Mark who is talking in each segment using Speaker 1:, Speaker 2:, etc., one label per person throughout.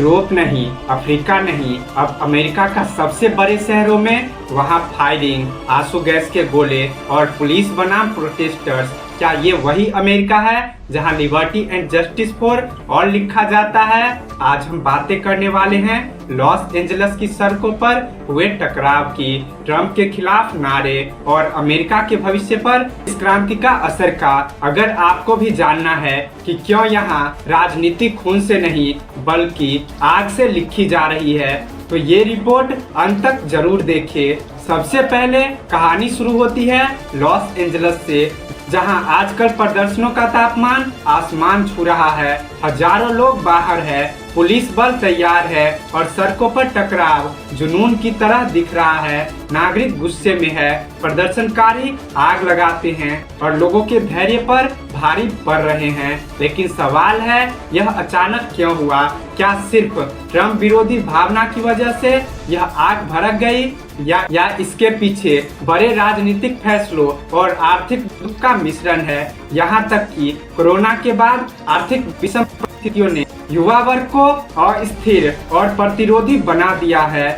Speaker 1: Europe नहीं, Africa नहीं, अब अमेरिका का सबसे बड़े शहरों में वहां फायरिंग, आंसू गैस के गोले और पुलिस बनाम प्रोटेस्टर्स। क्या ये वही अमेरिका है जहां liberty and justice for all लिखा जाता है? आज हम बातें करने वाले हैं लॉस एंजलस की सड़कों पर हुए टकराव की, ट्रंप के खिलाफ नारे और अमेरिका के भविष्य पर इस क्रांति का असर का। अगर आपको भी जानना है कि क्यों यहाँ राजनीति खून से नहीं बल्कि आग से लिखी जा रही है, तो ये रिपोर्ट अंत तक जरूर देखिए। सबसे पहले कहानी शुरू होती है लॉस एंजलस से, जहां आजकल प्रदर्शनों का तापमान आसमान छू रहा है। हजारों लोग बाहर है, पुलिस बल तैयार है और सड़कों पर टकराव जुनून की तरह दिख रहा है। नागरिक गुस्से में है, प्रदर्शनकारी आग लगाते हैं और लोगों के धैर्य पर भारी पड़ रहे हैं। लेकिन सवाल है, यह अचानक क्यों हुआ? क्या सिर्फ ट्रंप विरोधी भावना की वजह से यह आग भड़क गई या इसके पीछे बड़े राजनीतिक फैसलों और आर्थिक दुख का मिश्रण है? यहाँ तक कि कोरोना के बाद आर्थिक विषम परिस्थितियों ने युवा वर्ग को अस्थिर और प्रतिरोधी बना दिया है।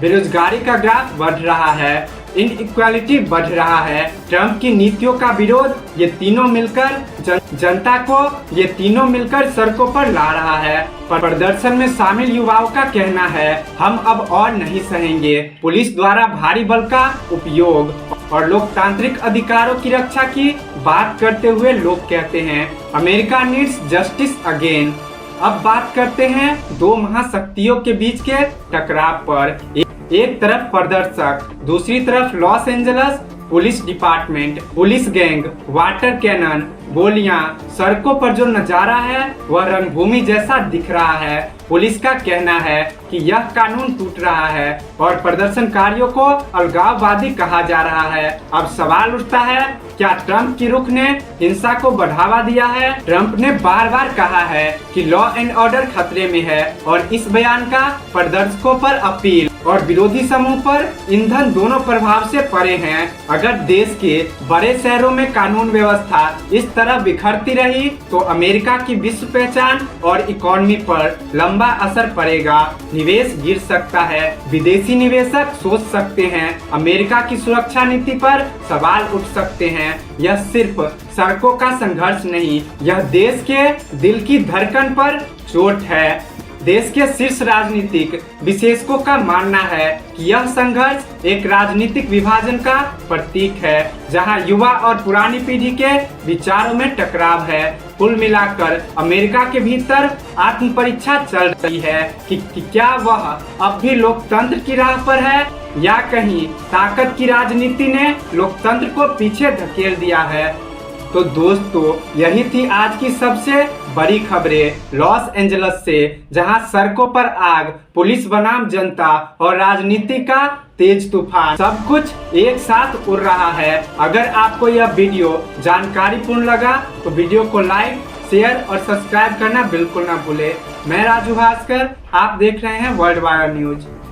Speaker 1: बेरोजगारी का ग्राफ बढ़ रहा है, इनइक्वालिटी बढ़ रहा है, ट्रंप की नीतियों का विरोध, ये तीनों मिलकर सड़कों पर ला रहा है। प्रदर्शन में शामिल युवाओं का कहना है, हम अब और नहीं सहेंगे। पुलिस द्वारा भारी बल का उपयोग और लोकतांत्रिक अधिकारों की रक्षा की बात करते हुए लोग कहते हैं, अमेरिका नीड्स जस्टिस अगेन। अब बात करते हैं दो महाशक्तियों के बीच के टकराव पर। एक तरफ प्रदर्शक, दूसरी तरफ Los Angeles police department, police gang, water cannon, गोलियां। सड़कों पर जो नजारा है वह रणभूमि जैसा दिख रहा है। पुलिस का कहना है कि यह कानून टूट रहा है और प्रदर्शनकारियों को अलगाववादी कहा जा रहा है। अब सवाल उठता है, क्या ट्रंप की रुख ने हिंसा को बढ़ावा दिया है? ट्रंप ने बार बार कहा है कि लॉ एंड ऑर्डर खतरे में है और इस बयान का प्रदर्शकों पर अपील और विरोधी समूह पर ईंधन दोनों प्रभाव से परे हैं। अगर देश के बड़े शहरों में कानून व्यवस्था इस तरह बिखरती रही तो अमेरिका की विश्व पहचान और इकोनॉमी पर लंबा असर पड़ेगा। निवेश गिर सकता है, विदेशी निवेशक सोच सकते हैं, अमेरिका की सुरक्षा नीति पर सवाल उठ सकते हैं। यह सिर्फ सड़कों का संघर्ष नहीं, यह देश के दिल की धड़कन पर चोट है। देश के शीर्ष राजनीतिक विशेषज्ञों का मानना है कि यह संघर्ष एक राजनीतिक विभाजन का प्रतीक है, जहां युवा और पुरानी पीढ़ी के विचारों में टकराव है। कुल मिलाकर अमेरिका के भीतर आत्म परीक्षा चल रही है कि क्या वह अब भी लोकतंत्र की राह पर है या कहीं ताकत की राजनीति ने लोकतंत्र को पीछे धकेल दिया है। तो दोस्तों, यही थी आज की सबसे बड़ी खबरें लॉस एंजलस से, जहां सड़कों पर आग, पुलिस बनाम जनता और राजनीति का तेज तूफान, सब कुछ एक साथ उड़ रहा है। अगर आपको यह वीडियो जानकारीपूर्ण लगा तो वीडियो को लाइक, शेयर और सब्सक्राइब करना बिल्कुल ना भूले। मैं राजू भास्कर, आप देख रहे हैं वर्ल्ड वायर न्यूज।